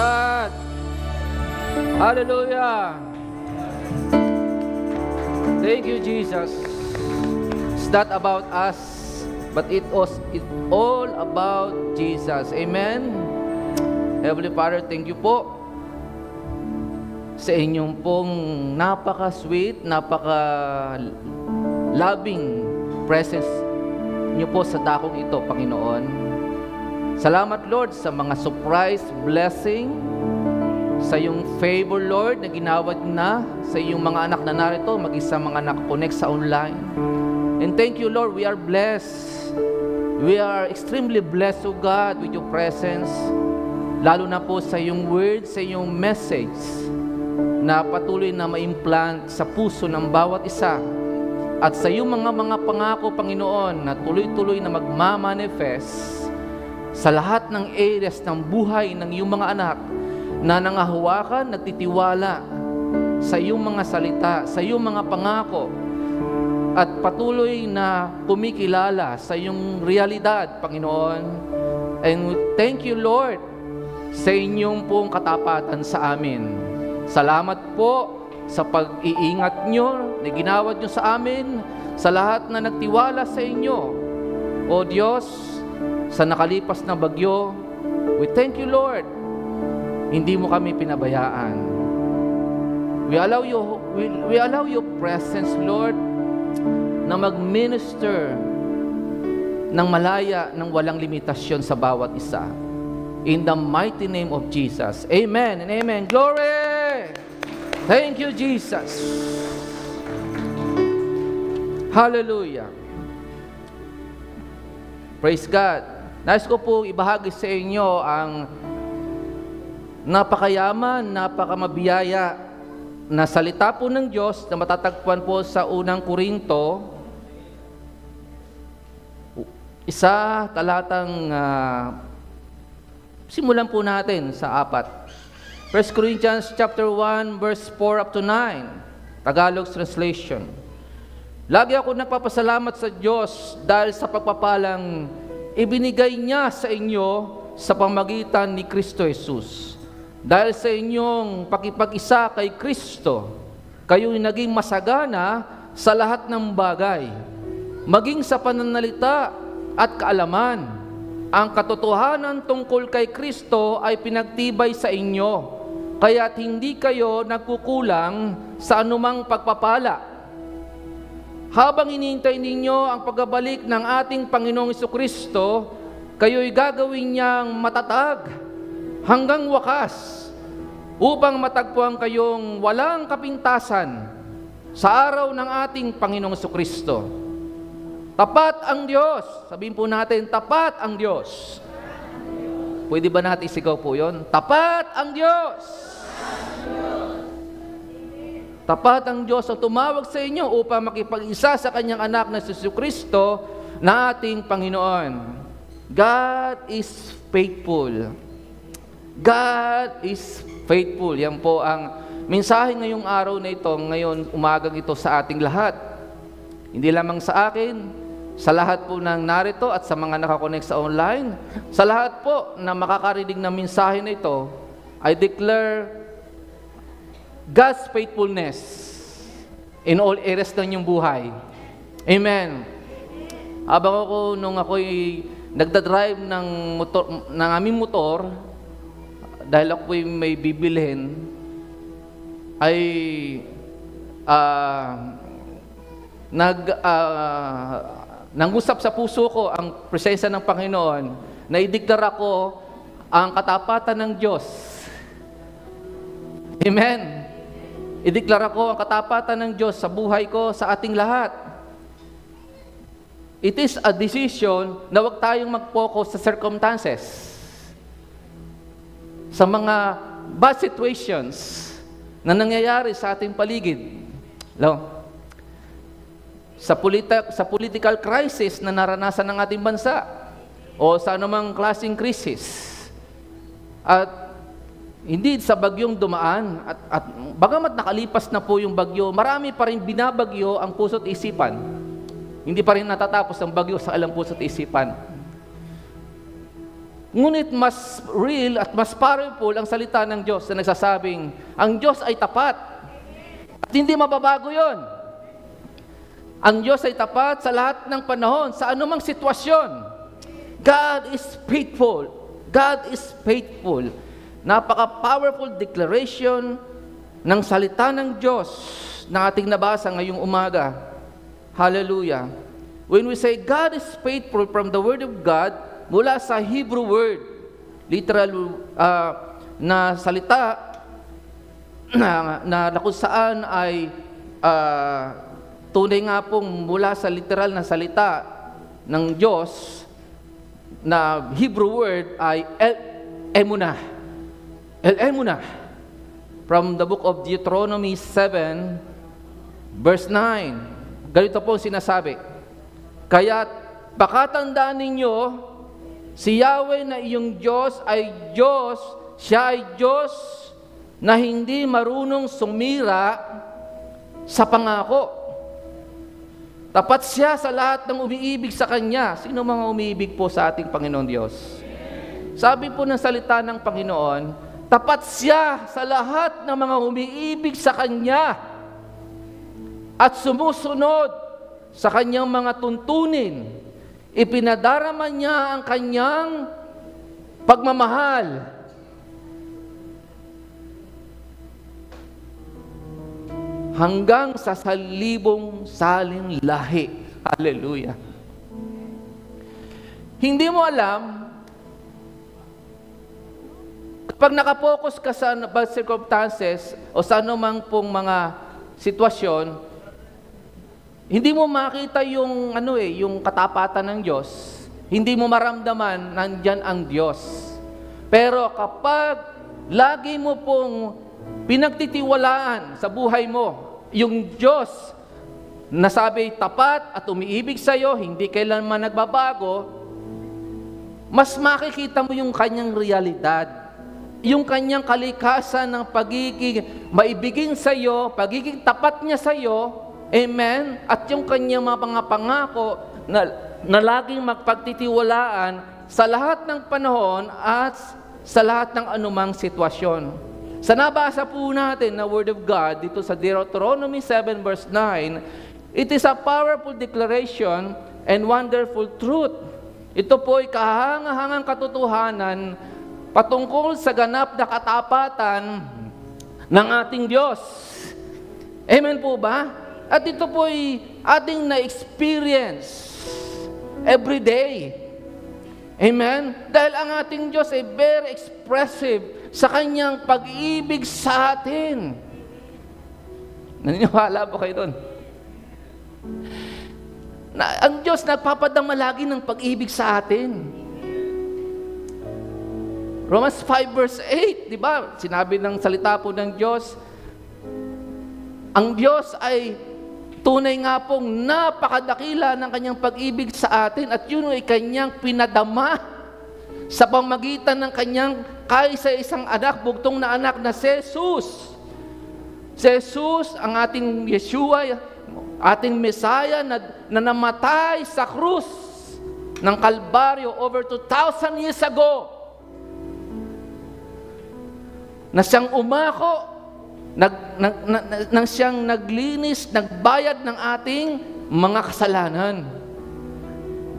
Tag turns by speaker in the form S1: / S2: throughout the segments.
S1: God. Hallelujah. Thank you, Jesus. It's not about us, but it's all about Jesus. Amen. Heavenly Father, thank you po sa inyong pong napaka-sweet, napaka-loving presence niyo po sa dakong ito, Panginoon. Salamat, Lord, sa mga surprise blessing, sa iyong favor, Lord, na ginawad na sa iyong mga anak na narito, mag-isa mga nakakonect sa online. And thank you, Lord, we are blessed. We are extremely blessed, O God, with your presence. Lalo na po sa iyong word, sa iyong message, na patuloy na ma-implant sa puso ng bawat isa. At sa iyong mga pangako, Panginoon, na tuloy-tuloy na magmamanifest sa lahat ng areas ng buhay ng iyong mga anak na nangahawakan, nagtitiwala sa iyong mga salita, sa iyong mga pangako, at patuloy na kumikilala sa iyong realidad, Panginoon. And thank you, Lord, sa inyong pong katapatan sa amin. Salamat po sa pag-iingat nyo na ginawad nyo sa amin, sa lahat na nagtiwala sa inyo. O Diyos, sa nakalipas na bagyo, we thank you, Lord. Hindi mo kami pinabayaan. We allow your presence, Lord, na mag-minister ng malaya, ng walang limitasyon sa bawat isa. In the mighty name of Jesus. Amen and amen. Glory! Thank you, Jesus. Hallelujah. Praise God. Nais ko po ibahagi sa inyo ang napakayaman, napakamabiyaya na salita po ng Diyos na matatagpuan po sa unang Korinto, isa talatang simulan po natin sa 4. 1 Corinthians chapter 1 verse 4 up to 9. Tagalog translation. Lagi ako nagpapasalamat sa Diyos dahil sa pagpapalang ibinigay niya sa inyo sa pamagitan ni Kristo Jesus. Dahil sa inyong pakipag-isa kay Kristo, kayo'y naging masagana sa lahat ng bagay, maging sa pananalita at kaalaman. Ang katotohanan tungkol kay Kristo ay pinagtibay sa inyo, kaya't hindi kayo nagkukulang sa anumang pagpapala. Habang hinihintay ninyo ang pagbabalik ng ating Panginoong Jesucristo, kayo'y gagawin niyang matatag hanggang wakas, upang matagpuan kayong walang kapintasan sa araw ng ating Panginoong Jesucristo. Tapat ang Diyos. Sabihin po natin, tapat ang Diyos. Pwede ba natin isigaw po yun? Tapat ang Diyos. Tapat ang Diyos ang tumawag sa inyo upang makipag-isa sa kanyang anak na si Jesucristo na ating Panginoon. God is faithful. God is faithful. Yan po ang mensahe ngayong araw na ito, ngayon umagang ito sa ating lahat. Hindi lamang sa akin, sa lahat po ng narito at sa mga nakakonect sa online, sa lahat po na makakarinig ng mensahe na ito, I declare God's faithfulness in all areas ng inyong buhay. Amen. Habang nung ako'y nagdadrive ng aming motor, dahil ako'y may bibilhin, ay nangusap sa puso ko ang presensya ng Panginoon na ideklara ko ang katapatan ng Diyos. Amen. Ideklara ko ang katapatan ng Diyos sa buhay ko, sa ating lahat. It is a decision na huwag tayong mag-focus sa circumstances, sa mga bad situations na nangyayari sa ating paligid. Sa political crisis na naranasan ng ating bansa o sa anumang klaseng krisis. At hindi sa bagyong dumaan at bagamat nakalipas na po yung bagyo, marami pa rin binabagyo ang puso't isipan. Hindi pa rin natatapos ang bagyo sa alang puso't isipan. Ngunit mas real at mas powerful ang salita ng Diyos na nagsasabing, ang Diyos ay tapat. At hindi mababago yon. Ang Diyos ay tapat sa lahat ng panahon, sa anumang sitwasyon. God is faithful. God is faithful. Napaka-powerful declaration ng salita ng Diyos na ating nabasa ngayong umaga. Hallelujah. When we say God is faithful from the Word of God, mula sa Hebrew word, literal na salita na kung saan ay tunay nga pong mula sa literal na salita ng Diyos, na Hebrew word ay El-emunah. El-emunah. From the book of Deuteronomy 7, verse 9. Ganito po sinasabi, kaya't pakatandaan ninyo, si Yahweh na iyong Diyos ay Diyos, siya ay Diyos na hindi marunong sumira sa pangako. Tapat siya sa lahat ng umiibig sa Kanya. Sino mga umiibig po sa ating Panginoon Diyos? Sabi po ng salita ng Panginoon, tapat siya sa lahat ng mga umiibig sa Kanya at sumusunod sa Kanyang mga tuntunin. Ipinadarama niya ang Kanyang pagmamahal. Hanggang sa salibong saling lahi. Hallelujah. Hindi mo alam, kapag nakapokus ka sa circumstances o sa anumang pong mga sitwasyon, hindi mo makita yung yung katapatan ng Diyos. Hindi mo maramdaman nandyan ang Diyos. Pero kapag lagi mo pong pinagtitiwalaan sa buhay mo yung Diyos na sabi tapat at umiibig sa iyo, hindi kailanman nagbabago, mas makikita mo yung kanyang realidad, yung kanyang kalikasan ng pagiging maibigin sa iyo, pagiging tapat niya sa iyo, amen, at yung kanyang mga pangako na laging magpagtitiwalaan sa lahat ng panahon at sa lahat ng anumang sitwasyon. Sa nabasa po natin na Word of God dito sa Deuteronomy 7 verse 9, it is a powerful declaration and wonderful truth. Ito po ay kahangahangang katotohanan patungkol sa ganap na katapatan ng ating Diyos. Amen po ba? At ito po ay ating na-experience every day. Amen? Dahil ang ating Diyos ay very expressive sa Kanyang pag-ibig sa atin. Naniniwala po kayo doon? Ang Diyos nagpapadama lagi ng pag-ibig sa atin. Romans 5 verse 8, di ba? Sinabi ng salita po ng Diyos, ang Diyos ay tunay nga pong napakadakila ng Kanyang pag-ibig sa atin at yun ay Kanyang pinadama sa pamagitan ng Kanyang kaisa-isang anak, bugtong na anak na si Jesus. Si Jesus, ang ating Yeshua, ating Messiah na namatay sa krus ng Kalbaryo over 2,000 years ago. Na siyang umako, nang siyang naglinis, nagbayad ng ating mga kasalanan.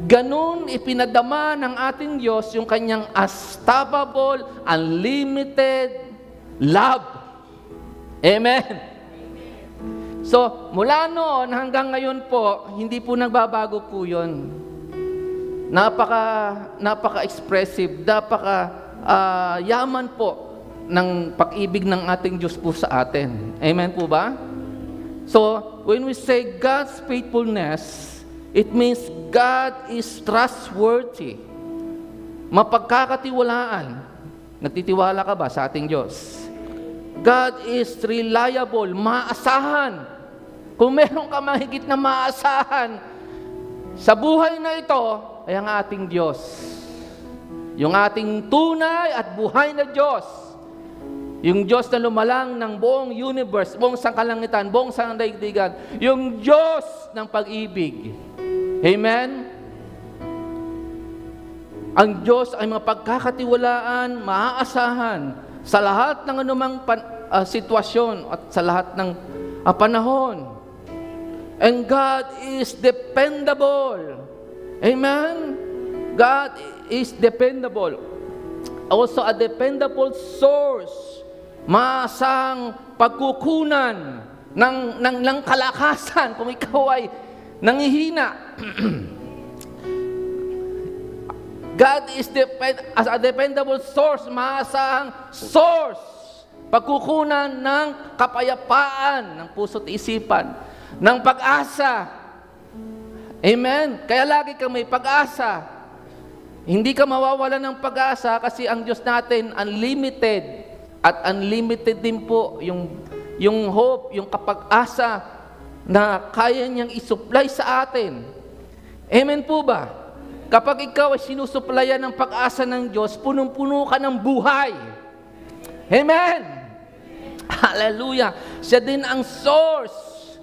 S1: Ganun ipinadama ng ating Diyos yung Kanyang unstoppable, unlimited love. Amen. So, mula noon hanggang ngayon po, hindi po nagbabago po yun. Napaka-expressive, yaman po ng pag-ibig ng ating Diyos po sa atin. Amen po ba? So, when we say God's faithfulness, it means God is trustworthy. Mapagkakatiwalaan. Nagtitiwala ka ba sa ating Diyos? God is reliable, maasahan. Kung meron ka mahigit na maasahan sa buhay na ito, ay ang ating Diyos. Yung ating tunay at buhay na Diyos. Yung Diyos na lumalang ng buong universe, buong sangkalangitan, buong sangdaigdigan. Yung Diyos ng pag-ibig. Amen? Ang Diyos ay mapagkakatiwalaan, maaasahan sa lahat ng anumang sitwasyon at sa lahat ng panahon. And God is dependable. Amen? God is dependable. Also a dependable source. Maasang pagkukunan ng kalakasan kung ikaw ay nangihina. God is as a dependable source, maasahang source, pagkukunan ng kapayapaan ng puso't isipan, ng pag-asa. Amen? Kaya lagi kang may pag-asa. Hindi ka mawawala ng pag-asa kasi ang Diyos natin unlimited at unlimited din po yung hope, yung kapag-asa na kaya niyang isupply sa atin. Amen po ba? Kapag ikaw ay sinusuplayan ng pag-asa ng Diyos, punong-puno ka ng buhay. Amen! Hallelujah! Siya din ang source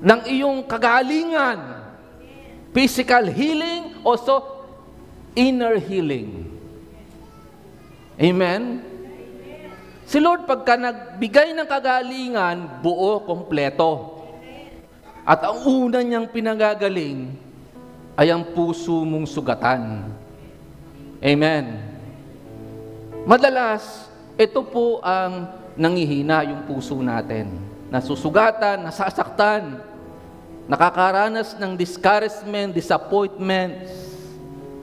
S1: ng iyong kagalingan. Physical healing, also inner healing. Amen? Si Lord, pagka nagbigay ng kagalingan, buo, kompleto. At ang una niyang pinagagaling ay ang puso mong sugatan. Amen. Madalas, ito po ang nangihina yung puso natin. Nasusugatan, nasasaktan, nakakaranas ng discouragement, disappointment,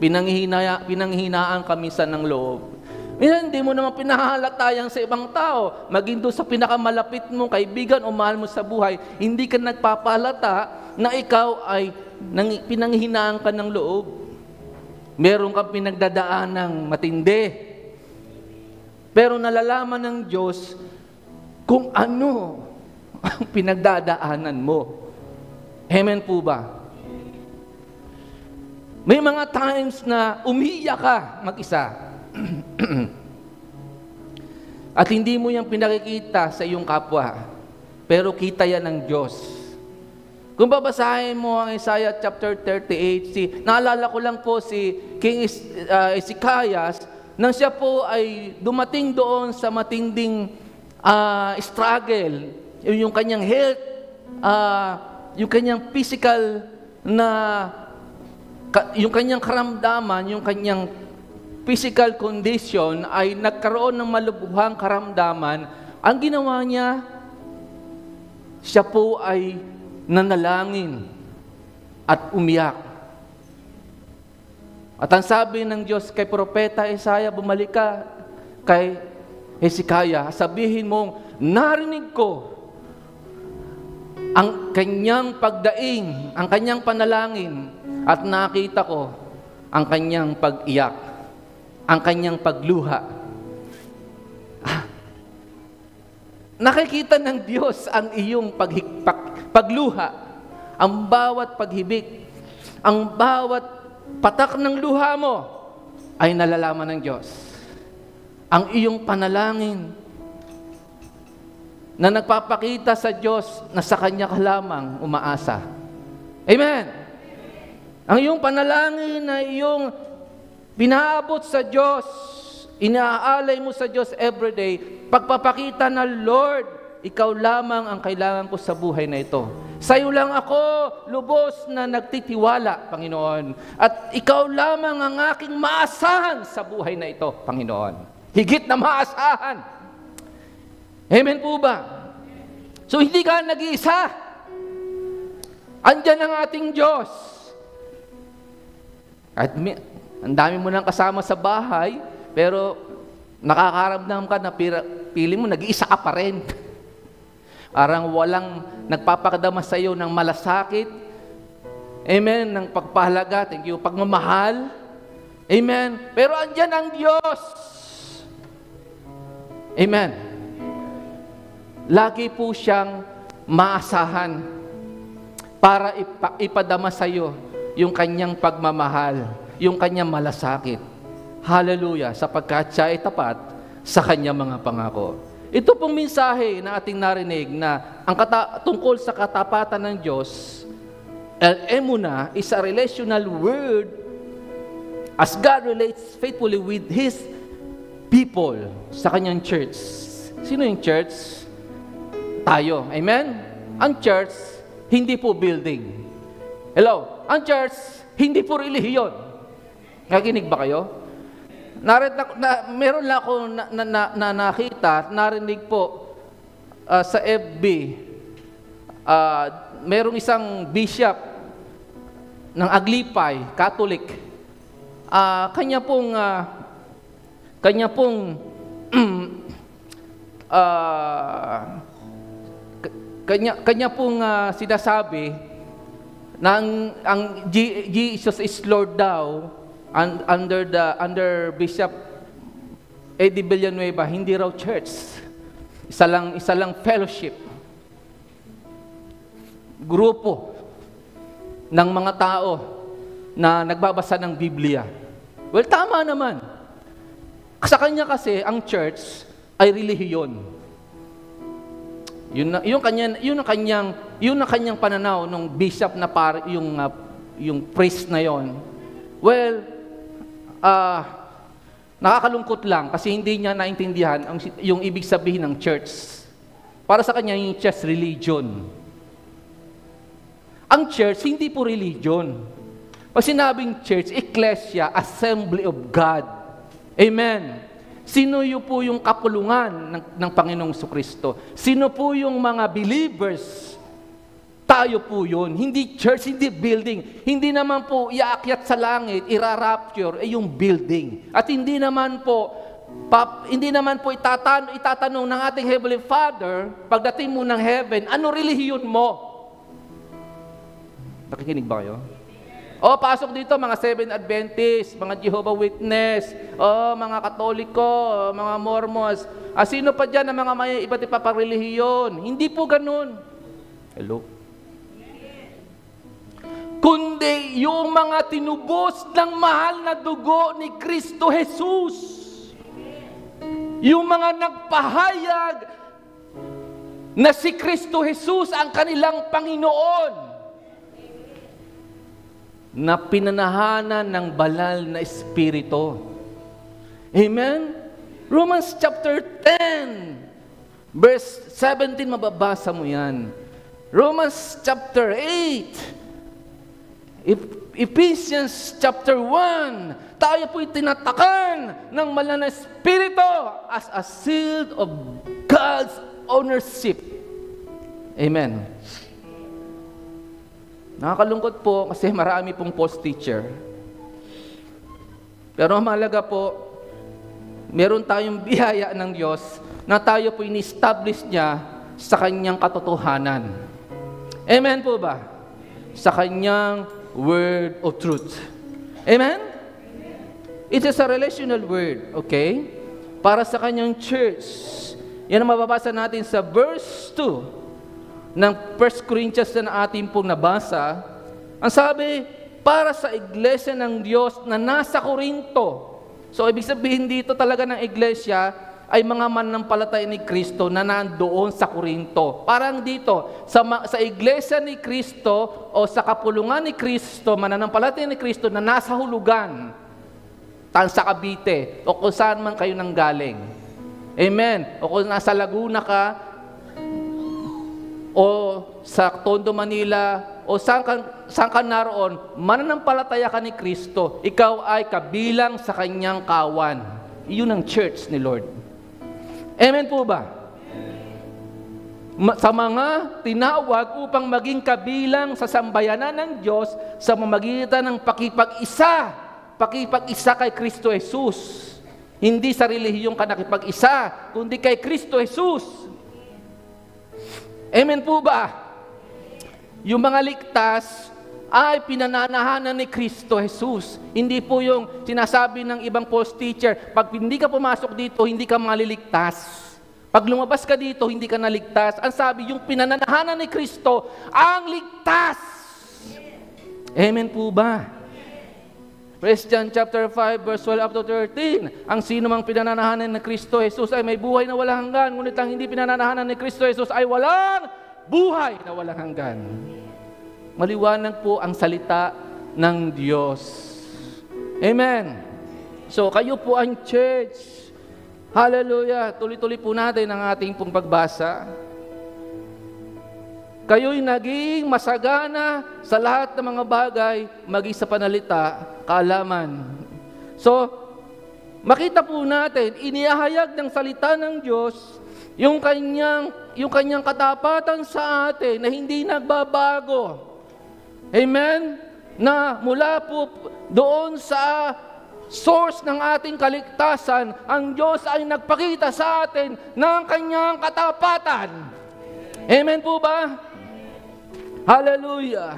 S1: pinanghihinaan kami sa ng loob. Minsan, hindi mo naman pinahalatayang sa ibang tao. Maging doon sa pinakamalapit mong kaibigan o mahal mo sa buhay, hindi ka nagpapalata na ikaw ay pinanghihinaan ka ng loob. Meron kang pinagdadaanang matindi. Pero nalalaman ng Diyos kung ano ang pinagdadaanan mo. Amen po ba? May mga times na umiiyak ka mag-isa. At hindi mo yung pinakikita sa iyong kapwa. Pero kita yan ng Diyos. Kung babasahin mo ang Isaiah chapter 38, naalala ko lang po si King Hezekias, nang siya po ay dumating doon sa matinding struggle, yung kanyang health, yung kanyang physical na, yung kanyang karamdaman, yung kanyang physical condition ay nagkaroon ng malubuhang karamdaman. Ang ginawa niya, siya po ay nanalangin at umiyak. At ang sabi ng Diyos kay Propeta Isaiah, bumalik ka kay Hezekiah, sabihin mong, narinig ko ang kanyang pagdaing, ang kanyang panalangin, at nakita ko ang kanyang pag-iyak, ang kanyang pagluha. Nakikita ng Diyos ang iyong pagluha, ang bawat paghibik, ang bawat patak ng luha mo ay nalalaman ng Diyos. Ang iyong panalangin na nagpapakita sa Diyos na sa Kanya ka lamang umaasa. Amen! Ang iyong panalangin na iyong pinaabot sa Diyos, inaalay mo sa Diyos everyday, pagpapakita na, Lord, ikaw lamang ang kailangan ko sa buhay na ito. Sa iyo lang ako lubos na nagtitiwala, Panginoon. At ikaw lamang ang aking maasahan sa buhay na ito, Panginoon. Higit na maasahan. Amen po ba? So hindi ka nag-iisa. Andyan ang ating Diyos. At ang dami mo nang kasama sa bahay, pero nakakaramdam ka na pili mo, nag-iisa ka pa rin. Parang walang nagpapakadama sa iyo ng malasakit. Amen. Ng pagpahalaga. Thank you. Pagmamahal. Amen. Pero andyan ang Diyos. Amen. Lagi po siyang maasahan para ipadama sa iyo yung kanyang pagmamahal, yung kanyang malasakit. Hallelujah. Sapagkat siya ay tapat sa kanyang mga pangako. Ito pong mensahe na ating narinig na ang tungkol sa katapatan ng Diyos, el-emuna is a relational word, As God relates faithfully with His people sa kanyang church. Sino yung church? Tayo. Amen? Ang church, hindi po building. Hello? Ang church, hindi po relihiyon. Nakikinig ba kayo? Meron lang ako nakita, narinig po sa FB, merong isang bishop ng Aglipay, Catholic. Kanya pong sinasabi na ang Jesus is Lord daw under Bishop Eddie Villanueva, hindi raw church. Isa lang fellowship. Grupo ng mga tao na nagbabasa ng Biblia. Well, tama naman. Sa kanya kasi, ang church ay relihiyon. Yun ang kanyang pananaw ng bishop na yung priest na yon. Well, nakakalungkot lang kasi hindi niya naintindihan yung ibig sabihin ng church. Para sa kanya, yung church religion. Ang church, hindi po religion. Pag sinabing church, ecclesia, assembly of God. Amen. Sino po yung kapulungan ng Panginoong Jesucristo? Sino po yung mga believers? Tayo po yun. Hindi church, hindi building. Hindi naman po iaakyat sa langit, irarapture, yung building. At hindi naman po itatanong ng ating Heavenly Father, pagdating mo ng heaven, ano relihiyon mo? Nakikinig ba kayo? Pasok dito mga Seventh Adventist, mga Jehovah Witness, mga Katoliko, mga Mormons. Sino pa dyan ang mga may iba't ibang relihiyon? Hindi po ganun. Hello? Kundi yung mga tinubos ng mahal na dugo ni Kristo Jesus. Yung mga nagpahayag na si Kristo Jesus ang kanilang Panginoon, na pinanahanan ng banal na Espiritu. Amen? Romans chapter 10, verse 17, mababasa mo yan. Romans chapter 8, Ephesians chapter 1, tayo po'y tinatakan ng banal na Espiritu as a seal of God's ownership. Amen. Nakakalungkot po kasi marami pong false teacher. Pero mahalaga po, meron tayong biyaya ng Diyos na tayo po in-establish niya sa Kanyang katotohanan. Amen po ba? Sa Kanyang word of truth. Amen? It is a relational word, okay? Para sa Kanyang church. Yan ang mababasa natin sa verse 2. ng 1 Corinthians na ating pong nabasa, ang sabi, para sa iglesia ng Diyos na nasa Corinto. So, ibig sabihin dito talaga ng iglesia ay mga mananampalataya ni Kristo na nandoon sa Corinto. Parang dito, sa iglesia ni Kristo o sa kapulungan ni Kristo, mananampalataya ni Kristo na nasa hulugan, sa Cavite, o kung saan man kayo nanggaling. Amen. O kung nasa Laguna ka, o sa Tondo, Manila, o saan ka naroon, mananampalataya ka ni Kristo, ikaw ay kabilang sa Kanyang kawan. Iyon ang church ni Lord. Amen po ba? Sa mga tinawag upang maging kabilang sa sambayanan ng Diyos sa pamamagitan ng pakipag-isa kay Kristo Jesus. Hindi sa relihiyong ka nakipag-isa, kundi kay Kristo Jesus. Amen po ba? Yung mga ligtas ay pinananahanan ni Kristo Jesus. Hindi po yung sinasabi ng ibang false teacher, pag hindi ka pumasok dito, hindi ka maliligtas. Pag lumabas ka dito, hindi ka naligtas. Ang sabi, yung pinananahanan ni Kristo, ang ligtas. Amen po ba? 1 John chapter 5, verse 12 up to 13. Ang sino mang pinananahanan ni Kristo Jesus ay may buhay na walang hanggan, ngunit ang hindi pinananahanan ni Kristo Jesus ay walang buhay na walang hanggan. Maliwanag po ang salita ng Diyos. Amen. So, kayo po ang church. Hallelujah. Tuloy-tuloy po natin ang ating pong pagbasa. Kayo'y naging masagana sa lahat ng mga bagay, maging sa panalita, kaalaman. So, makita po natin, inihahayag ng salita ng Diyos yung kanyang katapatan sa atin na hindi nagbabago. Amen? Na mula po doon sa source ng ating kaligtasan, ang Diyos ay nagpakita sa atin ng kanyang katapatan. Amen po ba? Hallelujah.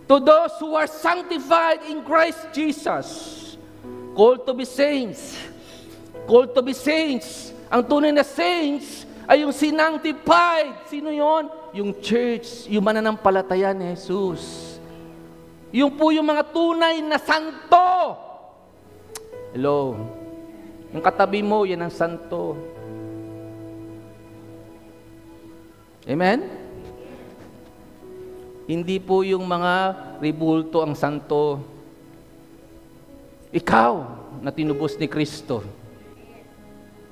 S1: To those who are sanctified in Christ Jesus, called to be saints. Called to be saints. Ang tunay na saints ay yung sinangtified. Sino yon? Yung church, yung mananampalataya ni Jesus. Yung po yung mga tunay na santo. Hello. Yung katabi mo, yan ang santo. Amen? Hindi po yung mga ribulto ang santo. Ikaw na tinubos ni Kristo.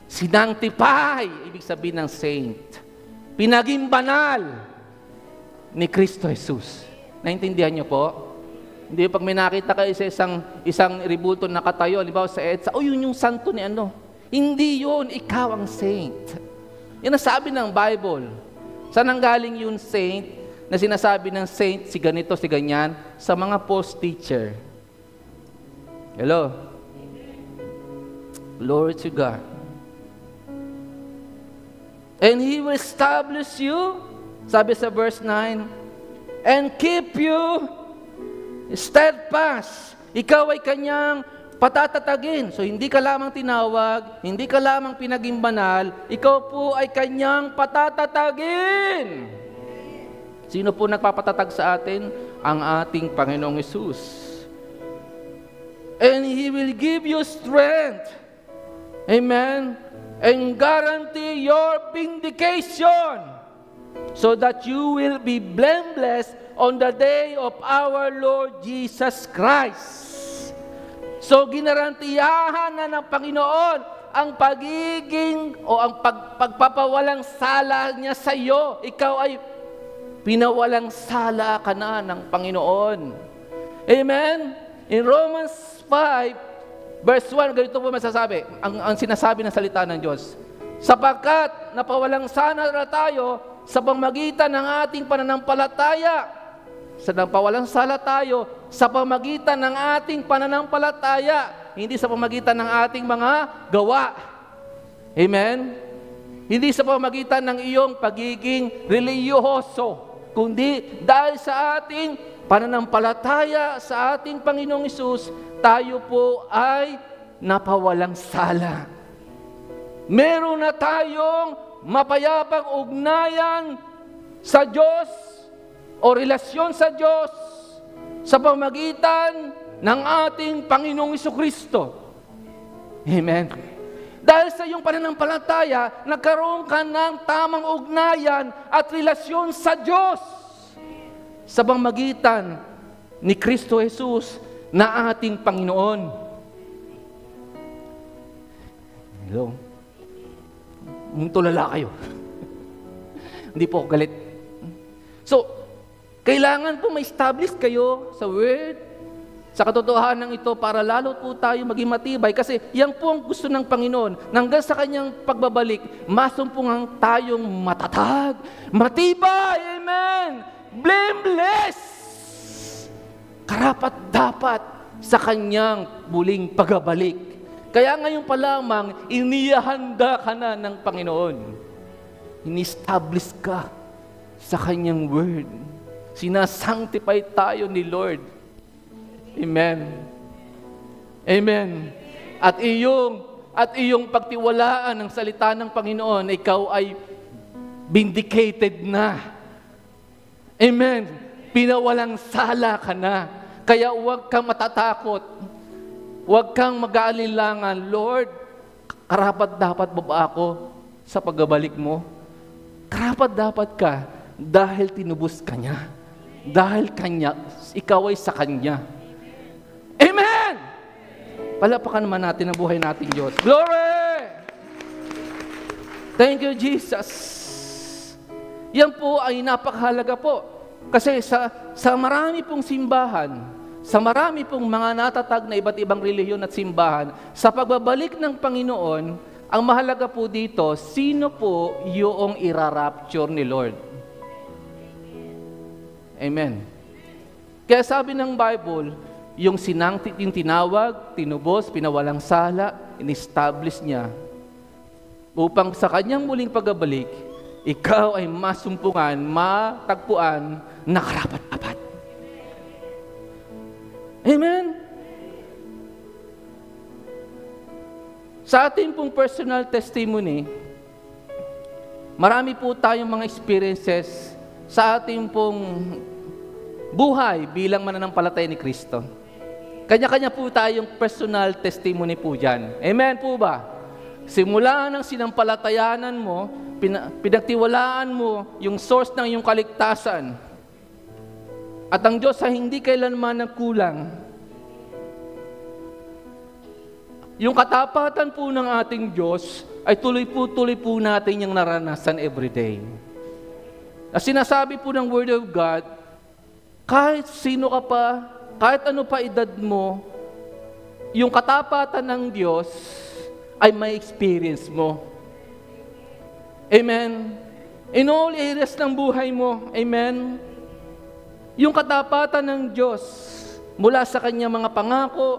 S1: Sinangtipay, ibig sabihin ng saint. Pinaging banal ni Kristo Jesus. Naintindihan niyo po? Hindi pag may nakita kayo sa isang ribulto na nakatayo, halimbawa sa EDSA, yun yung santo ni ano. Hindi yun, ikaw ang saint. Yan ang sabi ng Bible. Saan ang galing yung saint na sinasabi ng saint, si ganito, si ganyan, sa mga post-teacher? Hello? Glory to God. And He will establish you, sabi sa verse 9, and keep you steadfast. Ikaw ay kanyang patatatagin. So, hindi ka lamang tinawag, hindi ka lamang pinaging banal, ikaw po ay kanyang patatatagin. Sino po nagpapatatag sa atin? Ang ating Panginoong Hesus. And He will give you strength. Amen. And guarantee your vindication so that you will be blameless on the day of our Lord Jesus Christ. So, ginarantiyahan na ng Panginoon ang pagiging o ang pagpapawalang sala niya sa iyo. Ikaw ay pinawalang sala ka na ng Panginoon. Amen? In Romans 5, verse 1, ganito po masasabi, ang sinasabi ng salita ng Diyos. Sapagkat napawalang sana na tayo sa pamagitan ng ating pananampalataya. Sa napawalang sala tayo sa pamagitan ng ating pananampalataya, hindi sa pamagitan ng ating mga gawa. Amen? Hindi sa pamagitan ng iyong pagiging reliyoso, kundi dahil sa ating pananampalataya sa ating Panginoong Hesus, tayo po ay napawalang sala. Meron na tayong mapayapang ugnayan sa Diyos o relasyon sa Diyos sa pamagitan ng ating Panginoong Jesucristo. Amen. Dahil sa iyong pananampalataya, nagkaroon ka ng tamang ugnayan at relasyon sa Diyos sa pamagitan ni Kristo Jesus na ating Panginoon. Hello? Tulala kayo. Hindi po ako galit. So, kailangan po ma-establish kayo sa Word, sa katotohanan ito para lalo po tayo maging matibay. Kasi yan po ang gusto ng Panginoon. Hanggang sa Kanyang pagbabalik, masumpungan tayong matatag, matibay, amen, blameless, karapat-dapat sa Kanyang muling pagbabalik. Kaya ngayon pa lamang, inihahanda ka na ng Panginoon. Ini-establish ka sa Kanyang Word. Sinasanctify tayo ni Lord. Amen. Amen. At iyong pagtiwalaan ng salita ng Panginoon, ikaw ay vindicated na. Amen. Pinawalang sala ka na. Kaya huwag kang matatakot. Huwag kang mag-aalinlangan. Lord, karapat-dapat ba ako sa pagbabalik mo? Karapat-dapat ka dahil tinubos ka niya. Dahil ikaw ay sa Kanya. Amen! Palapakan naman natin ang buhay natin, Diyos. Glory! Thank you, Jesus. Yan po ay napakahalaga po. Kasi sa marami pong simbahan, sa marami pong mga natatag na iba't ibang relihiyon at simbahan, sa pagbabalik ng Panginoon, ang mahalaga po dito, sino po yung irarapture ni Lord? Amen. Kaya sabi ng Bible, yung tinawag, tinubos, pinawalang sala, in-establish niya, upang sa kanyang muling pagbabalik, ikaw ay masumpungan, matagpuan, na karapat-dapat. Amen? Sa ating pong personal testimony, marami po tayong mga experiences sa ating pong buhay bilang mananampalataya ni Kristo. Kanya-kanya po tayong personal testimony po dyan. Amen po ba? Simula ng sinampalatayanan mo, pinagtiwalaan mo yung source ng iyong kaligtasan. At ang Diyos ay hindi kailanman nagkulang. Yung katapatan po ng ating Diyos ay tuloy po natin yung naranasan everyday. At sinasabi po ng Word of God, kahit sino ka pa, kahit ano pa edad mo, yung katapatan ng Diyos ay may experience mo. Amen? In all areas ng buhay mo, amen? Yung katapatan ng Diyos mula sa Kanyang mga pangako,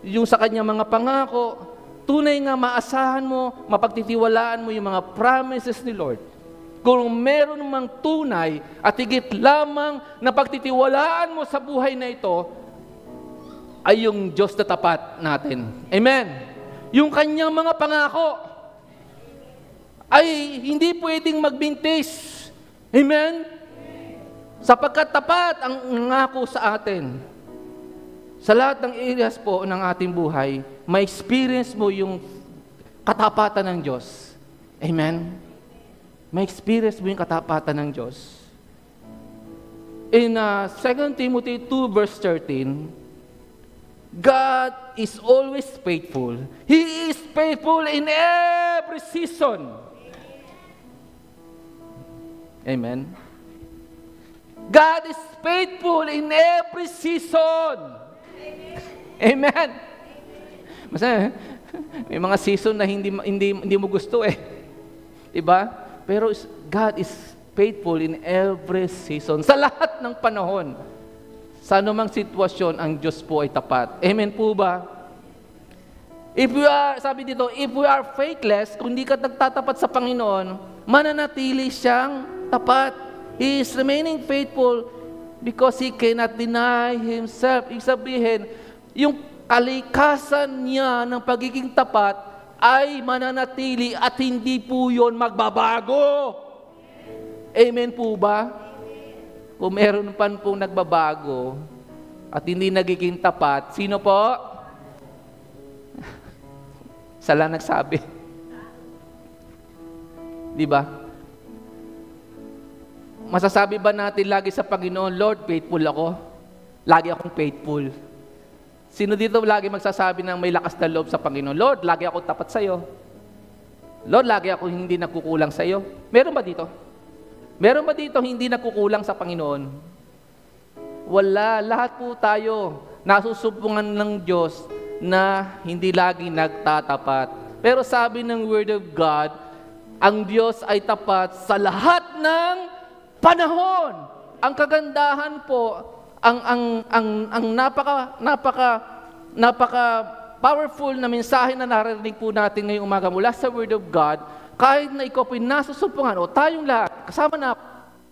S1: yung sa Kanyang mga pangako, tunay nga maasahan mo, mapagtitiwalaan mo yung mga promises ni Lord. Kung meron mang tunay at higit lamang na pagtitiwalaan mo sa buhay na ito, ay yung Diyos na tapat natin. Amen? Yung Kanyang mga pangako ay hindi pwedeng magbintis. Amen? Sapagkat tapat ang nangako sa atin. Sa lahat ng areas po ng ating buhay, may experience mo yung katapatan ng Diyos. Amen? May experience mo yung katapatan ng Diyos. In 2 Timothy 2 verse 13, God is always faithful. He is faithful in every season. Amen? God is faithful in every season. Amen. Masaya, may mga season na hindi mo gusto eh. Diba? Pero God is faithful in every season. Sa lahat ng panahon, sa anumang sitwasyon, ang Diyos po ay tapat. Amen po ba? Sabi dito, if we are faithless, kung hindi ka nagtatapat sa Panginoon, mananatili siyang tapat. He is remaining faithful because He cannot deny Himself. Ibig sabihin, yung kalikasan niya ng pagiging tapat ay mananatili at hindi po yun magbabago. Amen po ba? Kung meron pa pong nagbabago at hindi nagiging tapat, sino po? Sala nagsabi. Di ba? Masasabi ba natin lagi sa Panginoon, Lord, faithful ako? Lagi akong faithful. Sino dito lagi magsasabi ng may lakas na loob sa Panginoon? Lord, lagi ako tapat sa iyo. Lord, lagi ako hindi nagkukulang sa iyo. Meron ba dito? Meron ba dito hindi nagkukulang sa Panginoon? Wala. Lahat po tayo nasusumpungan ng Diyos na hindi lagi nagtatapat. Pero sabi ng Word of God, ang Diyos ay tapat sa lahat ng panahon. Ang kagandahan po, ang napaka powerful na mensahe na narinig po natin ngayong umaga mula sa Word of God, kahit na ikaw nasusumpungan o tayong lahat, kasama na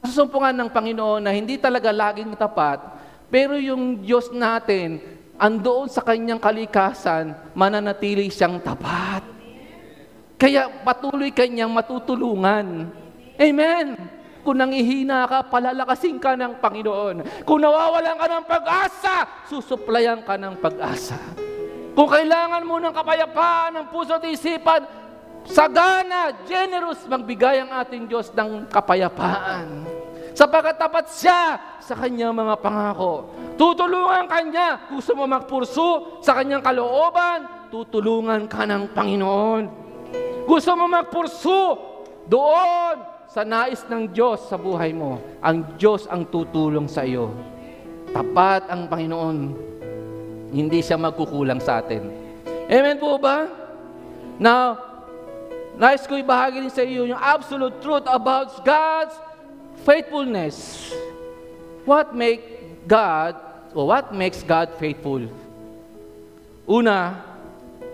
S1: nasusumpungan ng Panginoon na hindi talaga laging tapat, pero yung Diyos natin, andoon sa Kanyang kalikasan, mananatili siyang tapat. Kaya patuloy Kanyang matutulungan. Amen! Kung nangihina ka, palalakasin ka ng Panginoon. Kung nawawalan ka ng pag-asa, susuplayan ka ng pag-asa. Kung kailangan mo ng kapayapaan ng puso at isipan, sagana, generous, magbigay ang ating Diyos ng kapayapaan. Sapagkat tapat siya sa kanyang mga pangako. Tutulungan kanya. Gusto mo magpursu sa kanyang kalooban, tutulungan ka ng Panginoon. Gusto mo magpursu doon sa nais ng Diyos sa buhay mo, ang Diyos ang tutulong sa iyo. Tapat ang Panginoon. Hindi siya magkukulang sa atin. Amen po ba? Now, nais ko ibahagi din sa iyo yung absolute truth about God's faithfulness. What makes God faithful? Una,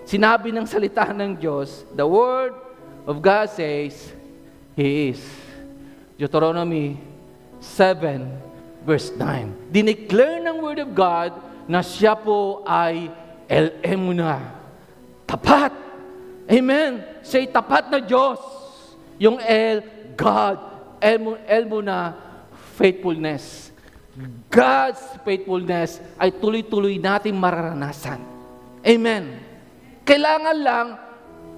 S1: sinabi ng salita ng Diyos, the Word of God says, He is. Deuteronomy 7, verse 9. Dineclare ng Word of God na siya po ay El Emunah. Tapat. Amen. Say tapat na Diyos. Yung El, God. Emunah, faithfulness. God's faithfulness ay tuloy-tuloy natin mararanasan. Amen. Kailangan lang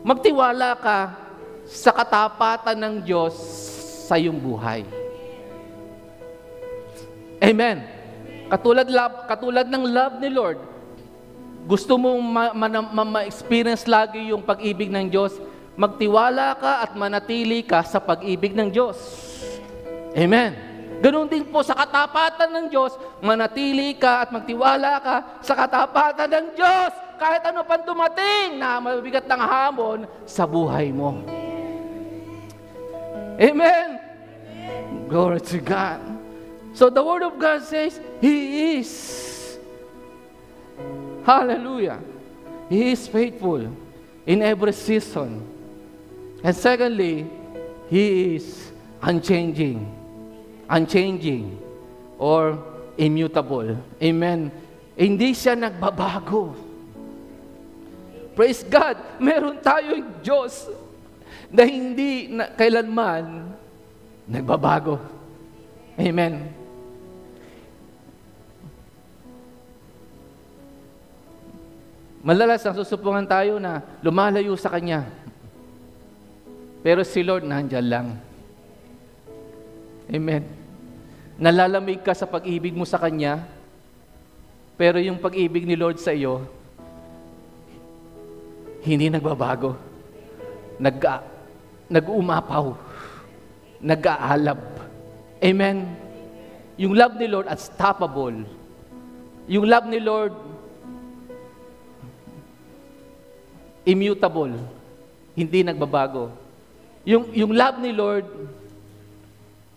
S1: magtiwala ka sa katapatan ng Diyos sa iyong buhay. Amen. Katulad ng love ni Lord, gusto mong ma-experience lagi yung pag-ibig ng Diyos, magtiwala ka at manatili ka sa pag-ibig ng Diyos. Amen. Ganun din po sa katapatan ng Diyos, manatili ka at magtiwala ka sa katapatan ng Diyos kahit ano pang dumating na mabigat ng hamon sa buhay mo. Amen. Glory to God. So the Word of God says, He is. Hallelujah. He is faithful in every season. And secondly, He is unchanging. Unchanging or immutable. Amen. Hindi siya nagbabago. Praise God. Meron tayong Diyos na hindi kailanman nagbabago. Amen. Malalas ang susupungan tayo na lumalayo sa Kanya. Pero si Lord nandyan lang. Amen. Nalalamig ka sa pag-ibig mo sa Kanya, pero yung pag-ibig ni Lord sa iyo, hindi nagbabago. Nag-uumapaw. Nag-aalab. Amen. Yung love ni Lord unstoppable. Yung love ni Lord immutable. Hindi nagbabago. Yung love ni Lord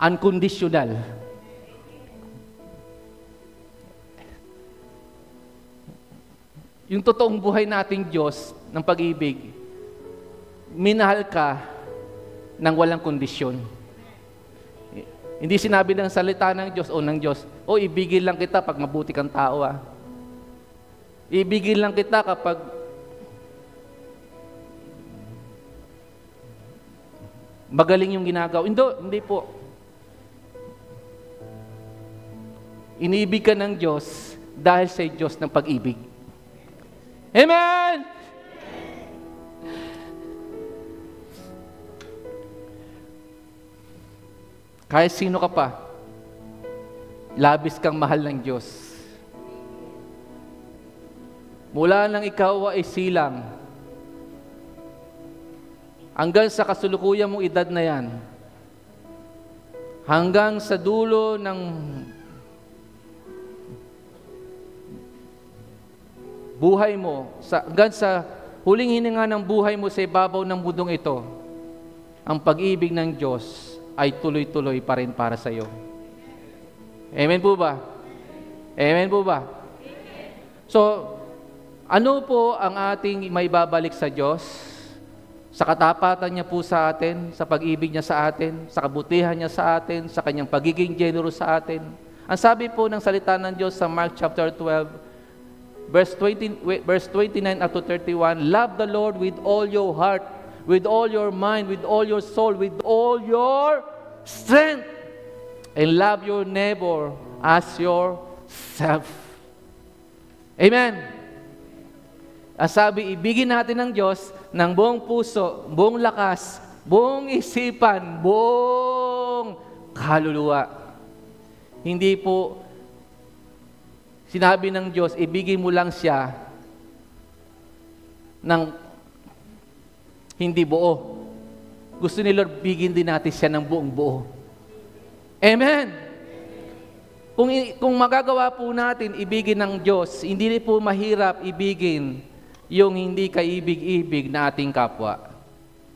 S1: unconditional. Yung totoong buhay nating Diyos ng pag-ibig, minahal ka ng walang kondisyon. Hindi sinabi ng salita ng Diyos o ng Diyos, ibigin lang kita pag mabuti kang tao. Ibigin lang kita kapag magaling yung ginagawa. Hindi po. Iniibig ka ng Diyos dahil sa Diyos ng pag-ibig. Amen! Kahit sino ka pa, labis kang mahal ng Diyos. Mula nang ikaw ay silang, hanggang sa kasulukuyang mong edad na yan, hanggang sa dulo ng buhay mo, hanggang sa huling hininga ng buhay mo sa ibabaw ng mundong ito, ang pag-ibig ng Diyos ay tuloy-tuloy pa rin para sa iyo. Amen po ba? Amen po ba? So, ano po ang ating maibabalik sa Diyos? Sa katapatan niya po sa atin, sa pag-ibig niya sa atin, sa kabutihan niya sa atin, sa kanyang pagiging generous sa atin. Ang sabi po ng salita ng Diyos sa Mark chapter 12, verse 29 up to 31, love the Lord with all your heart, with all your mind, with all your soul, with all your strength, and love your neighbor as yourself. Amen. Ang sabi, ibigin natin ng Diyos ng buong puso, buong lakas, buong isipan, buong kaluluwa. Hindi po sinabi ng Diyos, ibigay mo lang siya ng hindi buo. Gusto ni Lord, bigyan din natin siya ng buong buo. Amen! Kung magagawa po natin ibigin ng Diyos, hindi rin po mahirap ibigin yung hindi kaibig-ibig na ating kapwa.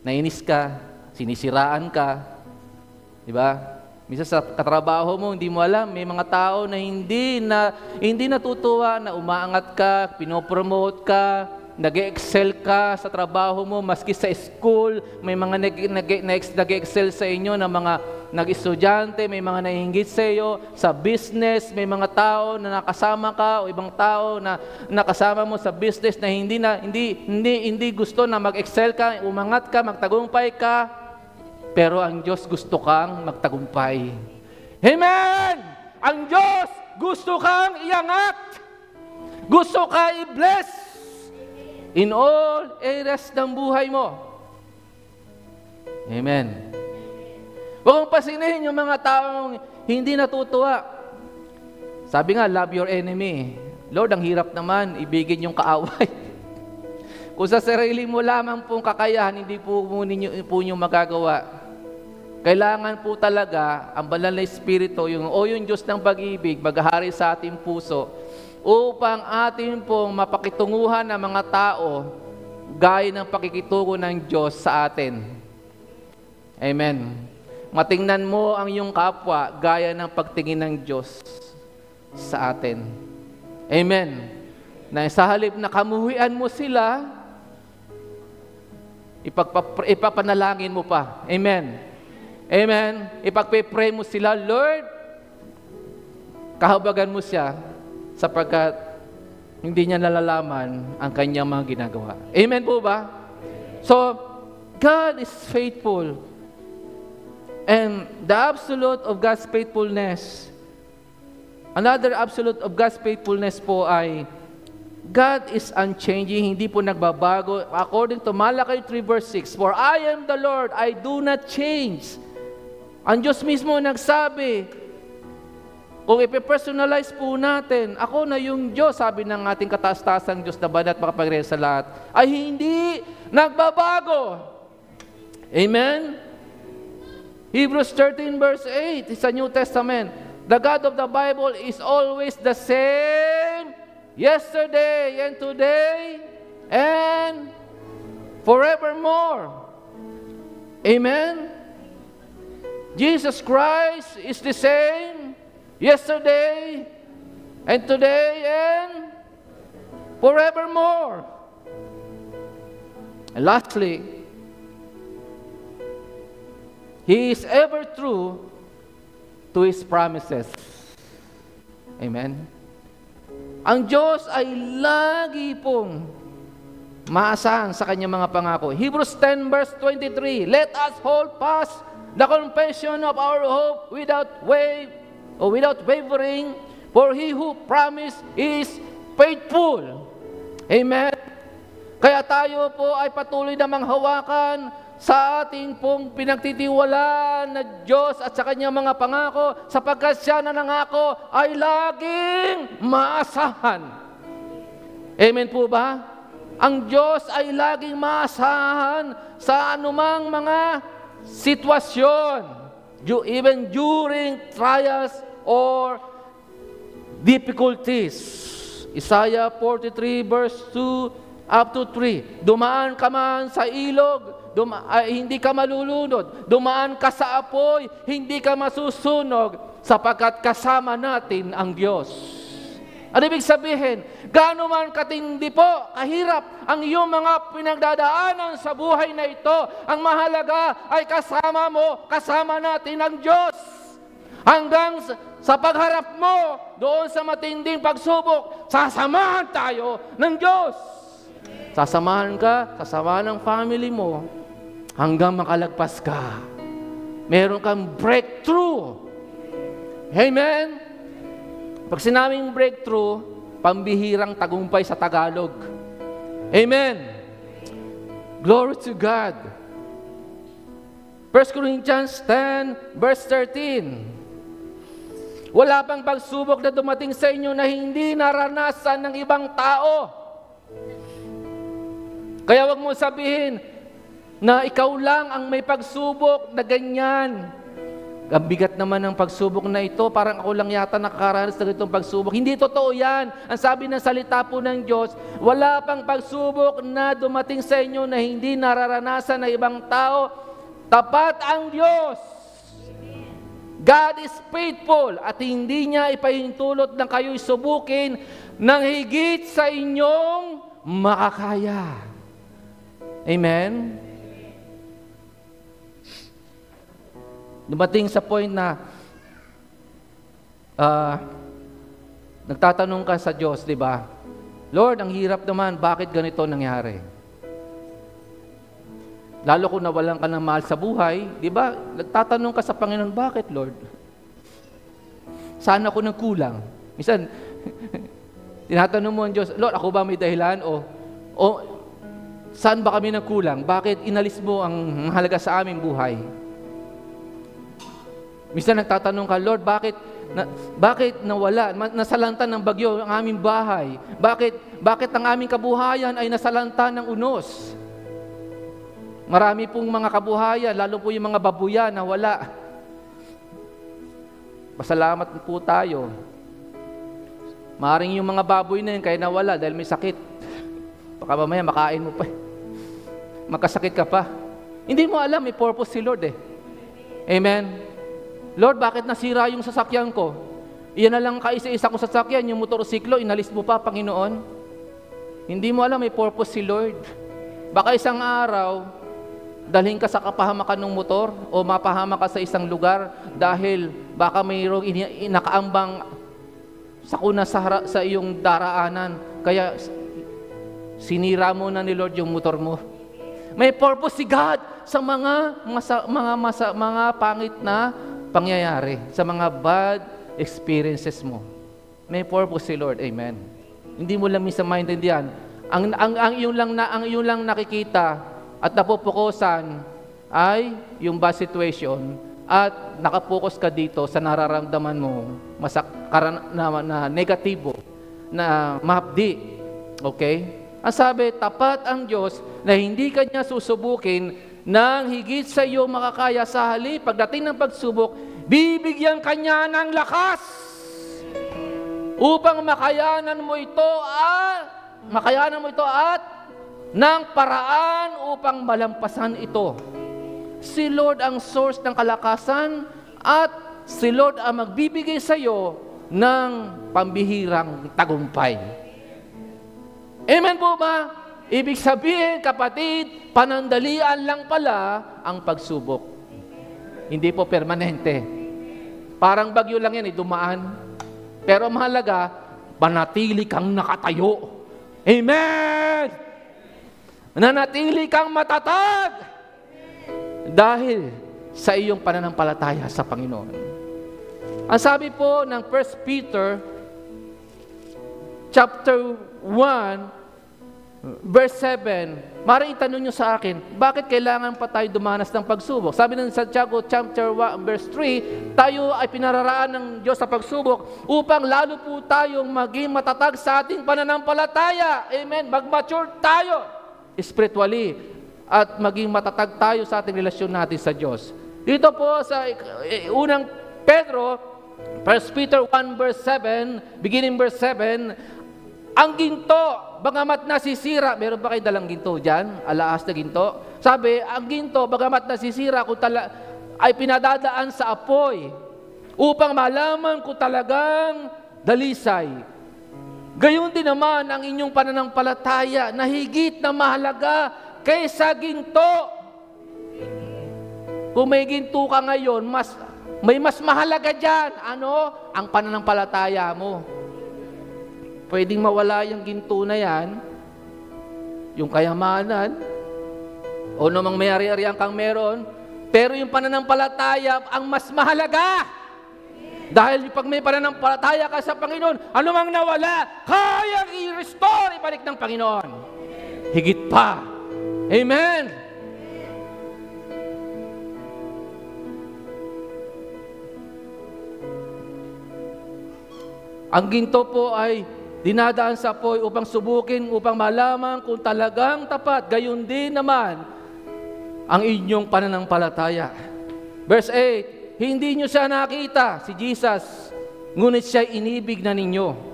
S1: Nainis ka, sinisiraan ka, di ba? Minsan sa katrabaho mo, hindi mo alam, may mga tao na hindi natutuwa na umaangat ka, pinopromote ka, nag-excel ka sa trabaho mo, maski sa school, may mga nag-excel sa inyo na mga nag-estudyante, may mga nainggit sa iyo, sa business, may mga tao na nakasama ka o ibang tao na nakasama mo sa business na hindi gusto na mag-excel ka, umangat ka, magtagumpay ka, pero ang Diyos gusto kang magtagumpay. Amen! Ang Diyos gusto kang iangat. Gusto ka i-bless in all areas ng buhay mo. Amen. Huwag mong pasinihin yung mga taong hindi natutuwa. Sabi nga, love your enemy. Lord, ang hirap naman, ibigin yung kaaway. Kung sa sarili mo lamang pong kakayahan, hindi po ninyo magagawa. Kailangan po talaga ang banal na Espiritu, yung Diyos ng pag-ibig, maghahari sa ating puso, upang atin pong mapakitunguhan ng mga tao gaya ng pakikitungo ng Diyos sa atin. Amen. Matingnan mo ang iyong kapwa gaya ng pagtingin ng Diyos sa atin. Amen. Na sa halip na kamuhian mo sila, ipapanalangin mo pa. Amen. Amen. Ipagpe-pray mo sila, Lord, kahabagan mo siya sapagkat hindi niya nalalaman ang kanyang mga ginagawa. Amen po ba? So, God is faithful. And the absolute of God's faithfulness, another absolute of God's faithfulness po ay, God is unchanging, hindi po nagbabago. According to Malachi 3 verse 6, For I am the Lord, I do not change. Ang Diyos mismo nagsabi, kung ipipersonalize po natin, ako na yung Diyos, sabi ng ating kataas-taasang Diyos na banat makapagresa sa lahat, ay hindi nagbabago. Amen? Hebrews 13 verse 8 is a New Testament. The God of the Bible is always the same yesterday and today and forevermore. Amen? Jesus Christ is the same yesterday and today and forevermore. And lastly, He is ever true to His promises. Amen? Ang Diyos ay lagi pong maasahan sa Kanyang mga pangako. Hebrews 10 verse 23, Let us hold fast the confession of our hope without wavering, for He who promised is faithful. Amen? Kaya tayo po ay patuloy na manghawakan sa ating pong pinagtitiwalaan na Diyos at sa Kanyang mga pangako, sapagkat Siya na nangako ay laging maasahan. Amen po ba? Ang Diyos ay laging maasahan sa anumang mga sitwasyon, even during trials or difficulties. Isaiah 43 verse 2 up to 3. Dumaan ka man sa ilog, hindi ka malulunod. Dumaan ka sa apoy, hindi ka masusunog, sapagkat kasama natin ang Diyos. Ano ibig sabihin? Gaano man katindi po, kahirap ang iyong mga pinagdadaanan sa buhay na ito, ang mahalaga ay kasama mo, kasama natin ang Diyos. Hanggang sa pagharap mo doon sa matinding pagsubok, sasamahan tayo ng Diyos. Sasamahan ka, sasamahan ng family mo, hanggang makalagpas ka. Meron kang breakthrough. Amen? Pag sinabing breakthrough, pambihirang tagumpay sa Tagalog. Amen? Glory to God. 1 Corinthians 10 verse 13. Wala pang pagsubok na dumating sa inyo na hindi naranasan ng ibang tao. Kaya wag mo sabihin na ikaw lang ang may pagsubok na ganyan. Ang bigat naman ng pagsubok na ito, parang ako lang yata nakakaranas ng itong pagsubok. Hindi totoo yan. Ang sabi ng salita po ng Diyos, wala pang pagsubok na dumating sa inyo na hindi nararanasan ng ibang tao. Tapat ang Diyos. God is faithful at hindi niya ipahintulot na kayo'y subukin ng higit sa inyong makakaya. Amen? Dumating sa point na nagtatanong ka sa Diyos, di ba? Lord, ang hirap naman, bakit ganito nangyari? Lalo kung nawalan ka ng mahal sa buhay, di ba? Nagtatanong ka sa Panginoon, bakit Lord? Saan ako nagkulang? Minsan, tinatanong mo ang Diyos, Lord, ako ba may dahilan? O saan ba kami nagkulang? Bakit inalis mo ang mahalaga sa aming buhay? Minsan nagtatanong ka, Lord, bakit nawala, nasalanta ng bagyo ang aming bahay? Bakit ang aming kabuhayan ay nasalanta ng unos? Marami pong mga kabuhayan, lalo po yung mga babuyan na wala. Pasalamat po tayo. Maaaring yung mga baboy na yun kaya nawala dahil may sakit. Baka mamaya makain mo pa. Magkasakit ka pa. Hindi mo alam, may purpose si Lord eh. Amen? Lord, bakit nasira yung sasakyan ko? Iyan na lang kaisa-isa ko sasakyan, yung motorsiklo, inalis mo pa, Panginoon. Hindi mo alam, may purpose si Lord. Baka isang araw, dalhin ka sa kapahamakan ng motor o mapahama ka sa isang lugar dahil baka mayroong nakaambang sakuna sa iyong daraanan. Kaya sinira mo na ni Lord yung motor mo. May purpose si God sa mga pangit na pangyayari, sa mga bad experiences mo. May purpose si Lord. Amen. Hindi mo lang minsan maintindihan. Ang iyong lang nakikita at napupukusan ay yung bad situation at nakapokus ka dito sa nararamdaman mo na negatibo, na mahapdi. Okay? Ang sabi, tapat ang Diyos na hindi Kanya susubukin nang higit sa iyo makakaya, sa halip pagdating ng pagsubok, bibigyan Kanya ng lakas upang makayanan mo ito at ng paraan upang malampasan ito. Si Lord ang source ng kalakasan at si Lord ang magbibigay sa iyo ng pambihirang tagumpay. Amen po ba? Ibig sabihin, kapatid, panandalian lang pala ang pagsubok. Hindi po permanente. Parang bagyo lang yan, dumaan. Pero mahalaga, manatili kang nakatayo. Amen! Nanatili kang matatag dahil sa iyong pananampalataya sa Panginoon. Ang sabi po ng 1 Peter chapter 1 verse 7, maaaring itanong nyo sa akin, bakit kailangan pa tayo dumanas ng pagsubok? Sabi ng Santiago chapter 1 verse 3, tayo ay pinararaan ng Diyos sa pagsubok upang lalo po tayong maging matatag sa ating pananampalataya. Amen. Mag-mature tayo spiritually at maging matatag tayo sa ating relasyon natin sa Diyos. Dito po sa unang Pedro, 1 Peter 1 verse 7, beginning verse 7, ang ginto, bagamat nasisira, meron ba kayo dalang ginto dyan? Alaas na ginto? Sabi, ang ginto, bagamat nasisira, ay pinadadaan sa apoy upang malaman kung talagang dalisay. Gayon din naman ang inyong pananampalataya na higit na mahalaga kaysa ginto. Kung may ginto ka ngayon, may mas mahalaga dyan. Ano? Ang pananampalataya mo. Pwedeng mawala yung ginto na yan, yung kayamanan, o namang may ari-arian kang meron, pero yung pananampalataya ang mas mahalaga. Dahil pag may pananampalataya ka sa Panginoon, anumang nawala, kayang i-restore, ibalik ng Panginoon. Higit pa. Amen. Ang ginto po ay dinadaan sa apoy upang subukin, upang malaman kung talagang tapat. Gayon din naman ang inyong pananampalataya. Verse 8, hindi nyo siya nakita, si Jesus, ngunit siya inibig na ninyo.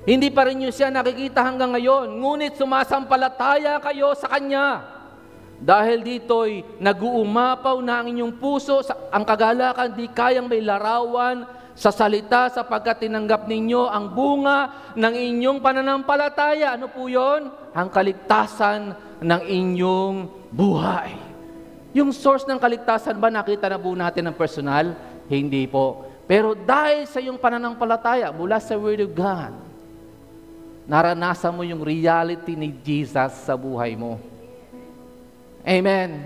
S1: Hindi pa rin nyo siya nakikita hanggang ngayon, ngunit sumasampalataya kayo sa Kanya. Dahil dito'y nag-uumapaw na ang inyong puso, ang kagalakan di kayang may larawan sa salita sapagkat tinanggap ninyo ang bunga ng inyong pananampalataya. Ano po yun? Ang kaligtasan ng inyong buhay. Yung source ng kaligtasan ba nakita na po natin ng personal? Hindi po. Pero dahil sa iyong pananampalataya mula sa Word of God, naranasan mo yung reality ni Jesus sa buhay mo. Amen.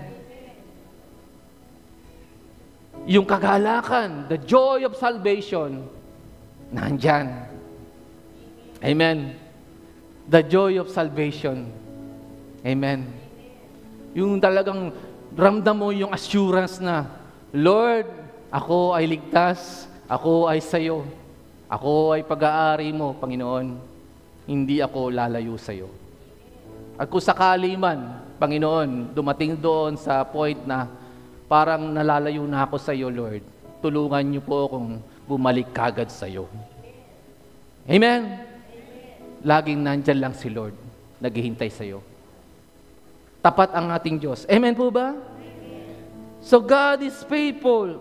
S1: Yung kagalakan, the joy of salvation, nandyan. Amen. The joy of salvation. Amen. Yung talagang ramdam mo yung assurance na, Lord, ako ay ligtas, ako ay sayo, ako ay pag-aari mo, Panginoon. Hindi ako lalayo sa iyo. At kung sakali man, Panginoon, dumating doon sa point na parang nalalayo na ako sa iyo, Lord, tulungan niyo po akong bumalik kagad sa iyo. Amen? Laging nandyan lang si Lord, naghihintay sa iyo. Tapat ang ating Diyos. Amen po ba? So God is faithful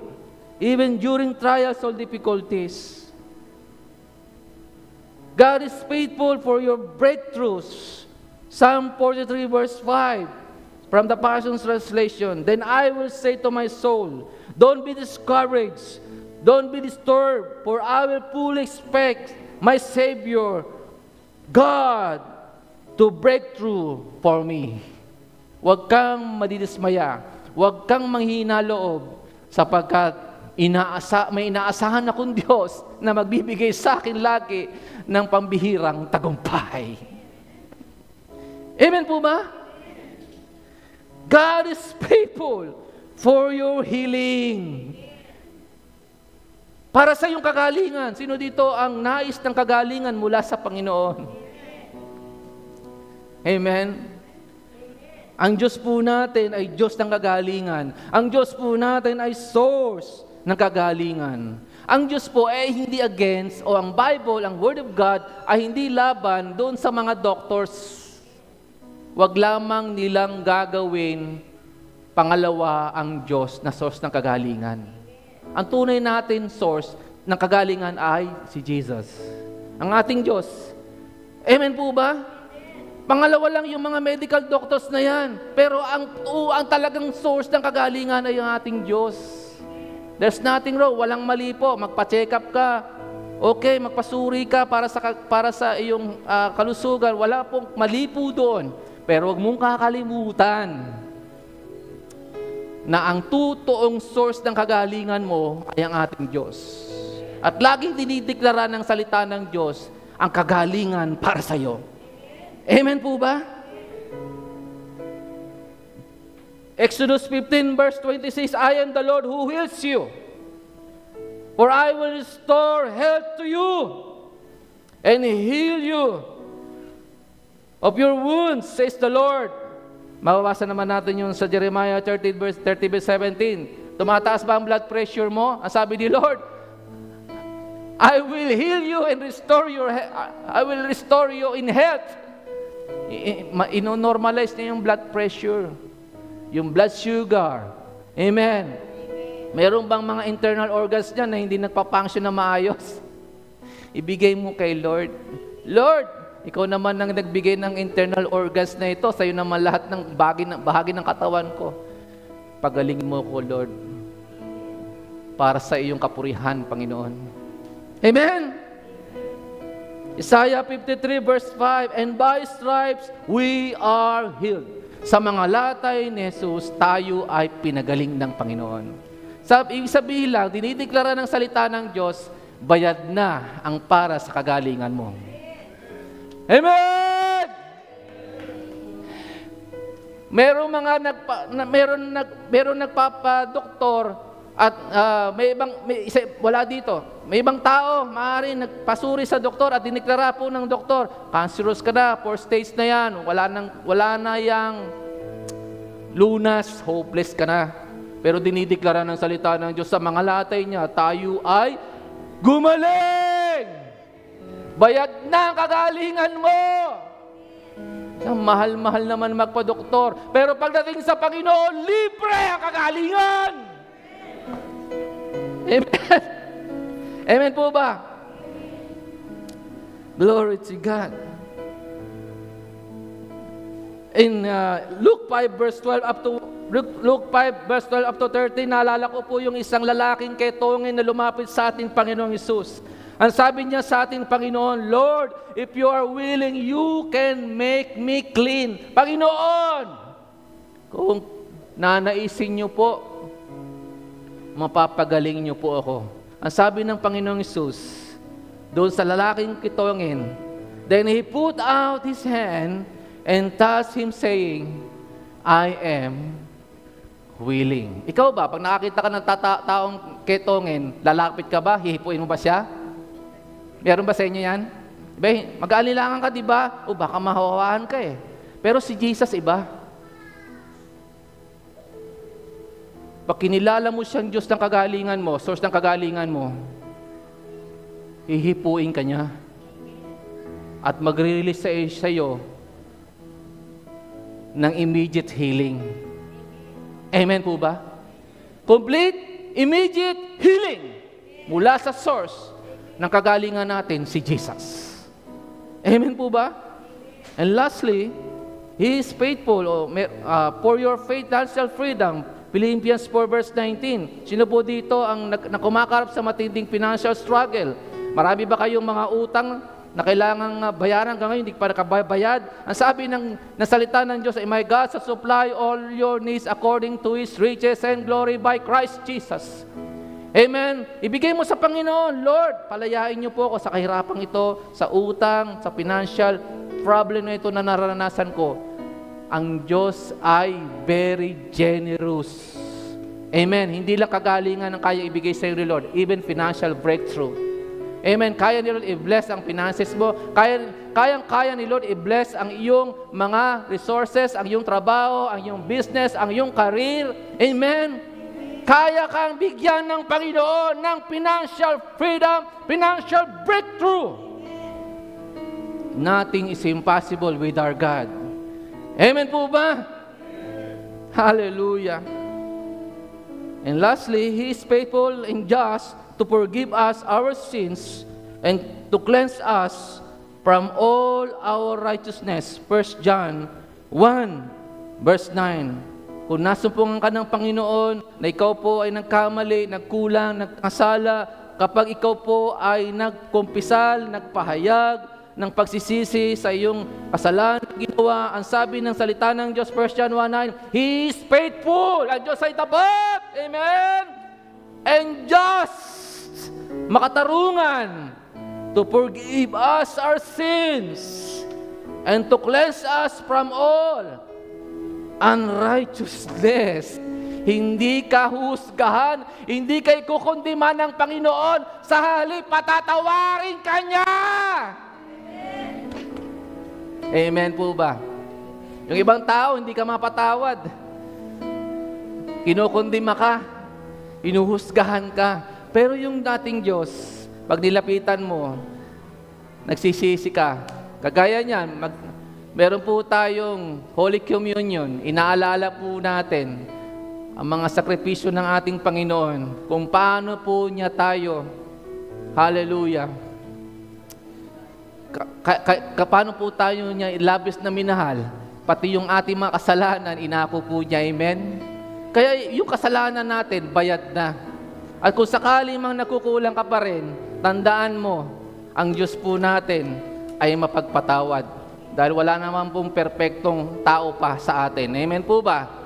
S1: even during trials or difficulties. God is faithful for your breakthroughs. Psalm 43 verse 5 from the Passion Translation. Then I will say to my soul, don't be discouraged, don't be disturbed, for I will fully expect my Savior, God, to break through for me. Huwag kang madidismaya, huwag kang manghina loob, sapagkat may inaasahan akong Diyos na magbibigay sa akin lagi ng pambihirang tagumpay. Amen po ba? God is faithful for your healing. Para sa iyong kagalingan. Sino dito ang nais ng kagalingan mula sa Panginoon? Amen. Ang Diyos po natin ay Diyos ng kagalingan. Ang Diyos po natin ay source ng kagalingan. Ang Diyos po ay hindi against, o ang Bible, ang Word of God, ay hindi laban doon sa mga doctors. Huwag lamang nilang gagawin pangalawa ang Diyos na source ng kagalingan. Ang tunay natin source ng kagalingan ay si Jesus. Ang ating Diyos. Amen po ba? Pangalawa lang yung mga medical doctors na yan. Pero ang talagang source ng kagalingan ay ang ating Diyos. There's nothing wrong. Walang mali po. Magpa-check up ka. Okay, magpasuri ka para sa iyong kalusugan. Wala pong mali po doon. Pero huwag mong kakalimutan na ang totoong source ng kagalingan mo ay ang ating Diyos. At laging dinideklara ng salita ng Diyos ang kagalingan para sa iyo. Amen po ba? Exodus 15 verse 26, I am the Lord who heals you, for I will restore health to you and heal you of your wounds, says the Lord. Mababasa naman natin yung sa Jeremiah 30 verse 17. Tumataas ba ang blood pressure mo? Ang sabi ni Lord, I will heal you and restore I will restore you in health. Ino-normalize niya yung blood pressure, yung blood sugar. Amen. Meron bang mga internal organs niya na hindi nagpa-function na maayos? Ibigay mo kay Lord. Lord, ikaw naman ang nagbigay ng internal organs na ito. Sa'yo naman lahat ng bahagi ng katawan ko. Pagalingin mo ko, Lord, para sa iyong kapurihan, Panginoon. Amen. Isaiah 53 verse 5, and by stripes we are healed. Sa mga latay ni Jesus, tayo ay pinagaling ng Panginoon. Ibig sabihin lang, dinideklara ng salita ng Diyos, bayad na ang para sa kagalingan mo. Amen! Meron nagpapa-doktor At wala dito. May ibang tao, maaaring nagpasuri sa doktor at diniklara po ng doktor, cancerous ka na, 4 stage na yan, wala na yang lunas, hopeless ka na. Pero dinideklara ng salita ng Diyos sa mga latay niya, tayo ay gumaling! Bayad na ang kagalingan mo! Mahal-mahal naman magpa-doktor. Pero pagdating sa Panginoon, libre ang kagalingan! Amen. Amen po ba? Glory to God. In Luke 5 verse 12 up to 13, naalala ko po yung isang lalaking ketongin na lumapit sa ating Panginoong Hesus. Ang sabi niya sa ating Panginoon, Lord, if you are willing, you can make me clean. Panginoon, kung nanaisin niyo po, mapapagaling niyo po ako. Ang sabi ng Panginoong Hesus, doon sa lalaking kitongin, then He put out His hand and touched him saying, I am willing. Ikaw ba, pag nakakita ka ng taong ketongin, lalapit ka ba? Hihipuin mo ba siya? Meron ba sa inyo yan? Mag-aalilangan ka, di ba? O baka mahawaan ka eh. Pero si Jesus iba. Pag kinilala mo siyang Diyos ng kagalingan mo, source ng kagalingan mo, hihipuin ka niya. At mag-release sa iyo ng immediate healing. Amen po ba? Complete, immediate healing mula sa source ng kagalingan natin, si Jesus. Amen po ba? And lastly, He is faithful for your financial freedom. Philippians 4 verse 19. Sino po dito ang nakumakarap sa matinding financial struggle? Marami ba kayong mga utang na kailangang bayaran hanggang ngayon, hindi pa nakabayad? Ang sabi ng salita ng Diyos ay, my God shall supply all your needs according to His riches and glory by Christ Jesus. Amen. Ibigay mo sa Panginoon, Lord, palayain niyo po ako sa kahirapang ito, sa utang, sa financial problem na ito na naranasan ko. Ang Diyos ay very generous. Amen. Hindi lang kagalingan ang kaya ibigay sa iyo, Lord, even financial breakthrough. Amen. Kaya ni Lord i-bless ang finances mo. Kaya ni Lord i-bless ang iyong mga resources, ang iyong trabaho, ang iyong business, ang iyong career. Amen. Kaya kang bigyan ng Panginoon ng financial freedom, financial breakthrough. Nothing is impossible with our God. Amen po ba? Hallelujah. And lastly, He is faithful and just to forgive us our sins and to cleanse us from all our righteousness. 1 John 1 verse 9. Kung nasumpungan ka ng Panginoon na ikaw po ay nagkamali, nagkulang, nagkasala, kapag ikaw po ay nagkumpisal, nagpahayag ng pagsisisi sa iyong kasalanan ginawa, ang sabi ng salita ng Diyos, 1 John 1:9, He is faithful. Ang Diyos ay tapat. Amen. And just, makatarungan, to forgive us our sins and to cleanse us from all unrighteousness. Hindi ka husgahan, hindi ka ikukundiman ng Panginoon, sa halip patatawarin ka niya. Amen po ba? Yung ibang tao, hindi ka mapatawad. Kinukundima ka, inuhusgahan ka. Pero yung dating Diyos, pag nilapitan mo, nagsisisi ka. Kagaya niyan, meron po tayong Holy Communion, inaalala po natin ang mga sakripisyo ng ating Panginoon, kung paano po niya tayo, hallelujah, paano po tayo niya labis na minahal, pati yung ating mga kasalanan, inako po niya, amen? Kaya yung kasalanan natin, bayad na. At kung sakali mang nakukulang ka pa rin, tandaan mo, ang Diyos po natin ay mapagpatawad. Dahil wala naman pong perpektong tao pa sa atin. Amen po ba?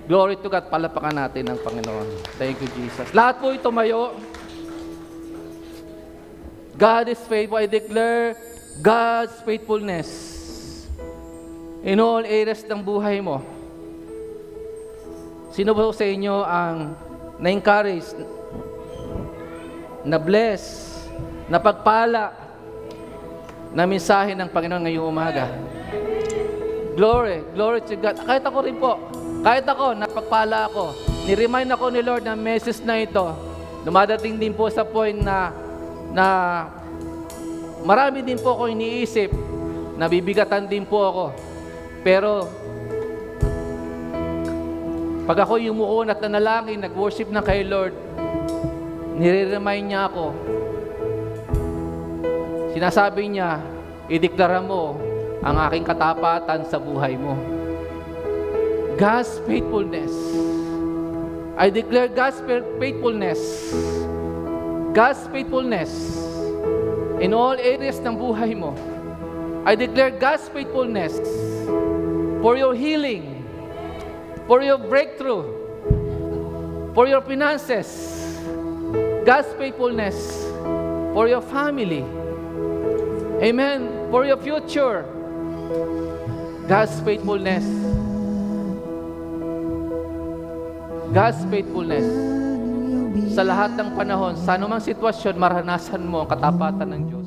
S1: Glory to God, palapakan natin ng Panginoon. Thank you, Jesus. Lahat po ito tumayo. God is faithful. I declare God's faithfulness in all areas ng buhay mo. Sino ba sa inyo ang na-encourage, na-bless, napagpala na mensahe ng Panginoon ngayong umaga. Glory, glory to God. Kahit ako rin po, kahit ako, napagpala ako. Ni-remind ako ni Lord na message na ito. Dumadating din po sa point na marami din po ako iniisip, nabibigatan din po ako. Pero, pag ako yumuon at nanalangin, nag-worship na kay Lord, nire-remind niya ako. Sinasabi niya, ideklara mo ang aking katapatan sa buhay mo. God's faithfulness. I declare God's faithfulness. God's faithfulness in all areas ng buhay mo. I declare God's faithfulness for your healing, for your breakthrough, for your finances. God's faithfulness for your family. Amen. For your future. God's faithfulness. God's faithfulness. Sa lahat ng panahon, sa anumang sitwasyon, maranasan mo ang katapatan ng Diyos.